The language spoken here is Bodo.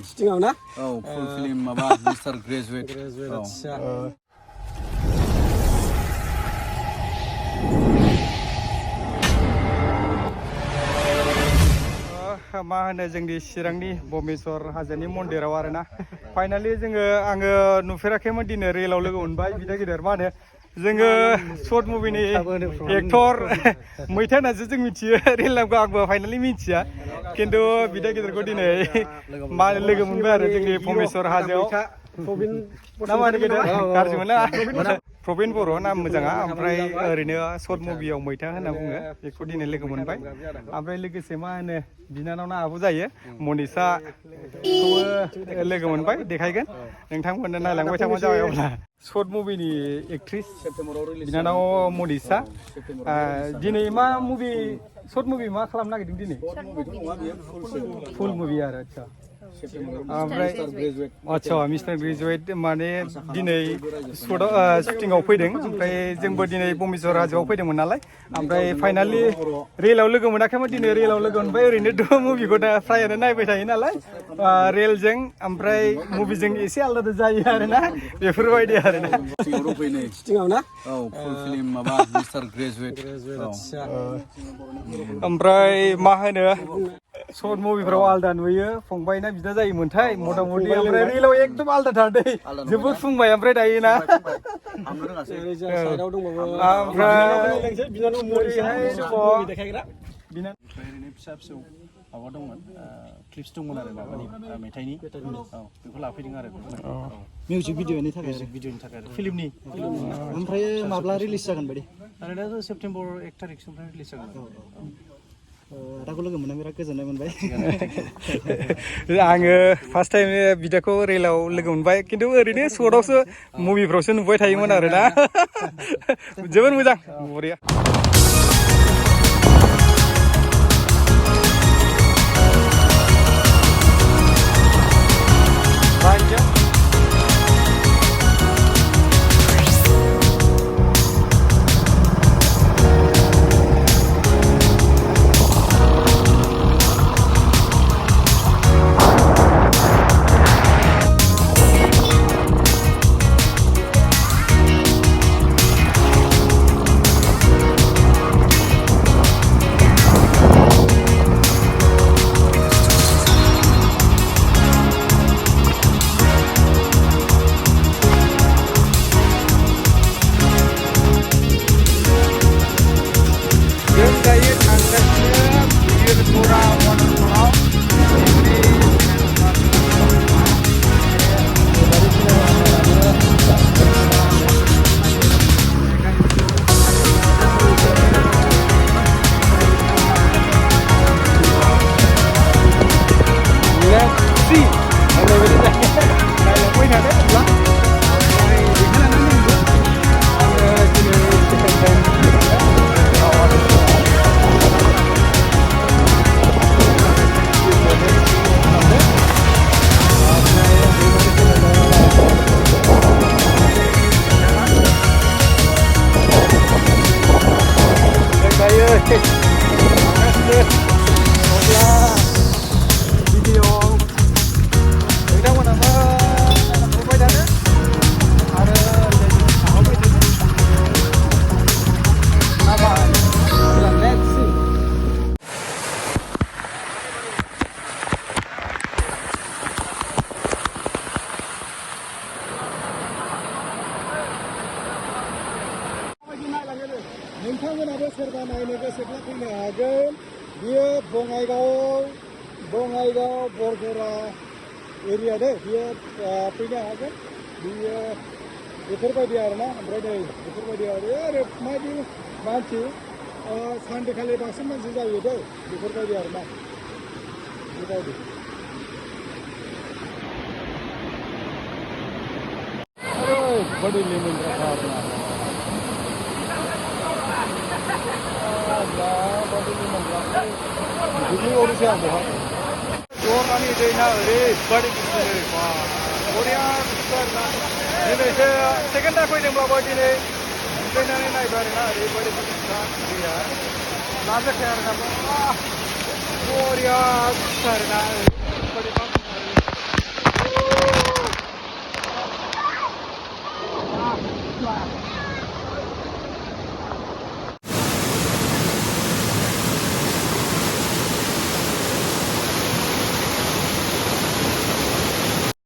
Stingau na? Oh, full film apa Mr. Graduate. मा होनो जोंनि चिरांनि बमेश्वर हाजोनि मन्दिराव आरोना फाइनालि आङो नुफेराखैमोन दिनै रेलाव लोगो मोनबाय बिदा गिदिर मा होनो जोङो सर्ट मुभिनि एक्टर मैथा होननासो जों मिथियो रेल नामखौ आंबो फाइनालि मिथिया खिन्थु बिदा गिदिरखौ दिनै मा लोगो मोनबाय आरो जोंनि बमेश्वर हाजोआव नामा गाज्रि मोनला प्रबिन बर' नाम मोजाङा ओमफ्राय ओरैनो सर्ट मुभियाव मैथा होनना बुङो बेखौ दिनै लोगो मोनबाय ओमफ्राय लोगोसे मा होनो बिनानावना आब' जायो मनिसा खौबो लोगो मोनबाय देखायगोन नोंथांमोननो नायलांबाय थाबानो जाबाय अब्ला सर्ट मुभिनि एक्ट्रिस बिनानाव मनिसा दिनै मा मुभि सर्ट मुभि मा खालामनो नागिरदों दिनै फुल मुभि आरो आच्छा ओमफ्राय आच्छा मिस्टार ग्रेजुवेट माने दिनै शुटिंआव फैदों ओमफ्राय जोंबो दिनै बमेश्वर हाजोआव फैदोंमोन नालाय ओमफ्राय फाइनालि रेलाव लोगो मोनाखैमोन दिनै रेलाव लोगो मोनबाय ओरैनोथ' मुभिखौ दा फ्रायानो नायबाय थायो नालाय रेलजों ओमफ्राय मुभिजों एसे आलादा जायो आरोना बेफोरबायदि आरोना Stingau na? Oh, full film apa Mr. Graduate. ओमफ्राय मा होनो सर्ट मुभिफ्राव आलदा नुयो फंबायना बिदा जायोमोनथाय मथा मथि ओमफ्राय रेलाव एकदम आलदाथार दै जोबोद फुंबाय ओमफ्राय दायोना ओरैनो फिसा फिसौ माबा दंमोन क्लिप्स दंमोन आरो माबानि मेथाइनि बेखौ लाफैदों आरो मिउजिक भिडिअनि थाखाय फिल्मनि ओमफ्राय माब्ला रिलिज जागोन बायदि ओरैनो सेप्तेम्बर 1 तारिखसोनिफ्राय रिलिज जागोन दाखौ लोगो मोनना बिराद गोजोननाय मोनबाय आङो फार्स्ट टाइम बिदाखौ रेलाव लोगो मोनबाय खिन्थु ओरैनो सर्टआवसो मुभिफ्रावसो नुबाय थायोमोन आरोना जोबोद मोजां बरिया नोंथांमोनाबो सोरबा नायनो गोसोब्ला फैनो हागोन बियो बङाइगाव बरजरा एरिया दे बियो फैनो हागोन बियो बेफोरबायदि आरोना ओमफ्राय नै बेफोरबायदि आरो ओरैबायदि मानसि सानदेखालि बांसिन मानसि जायो दे बेफोरबायदि आरोना बेबायदि ओरैबायदि लिमोनग्राखा आरोना बिदि ओरैसो आं बहा जरनानै दैना ओरैबायदि गुसु बरिया गुसु आरोना दिनैसो सेकेन्ड टाइम फैदोंबाबो दिनै दुगैनानै नायबाय आरोना ओरैबायदि गुसुखा दैया ना जाखाया आरोना बरिया गुसु आरोना ओरैबायदि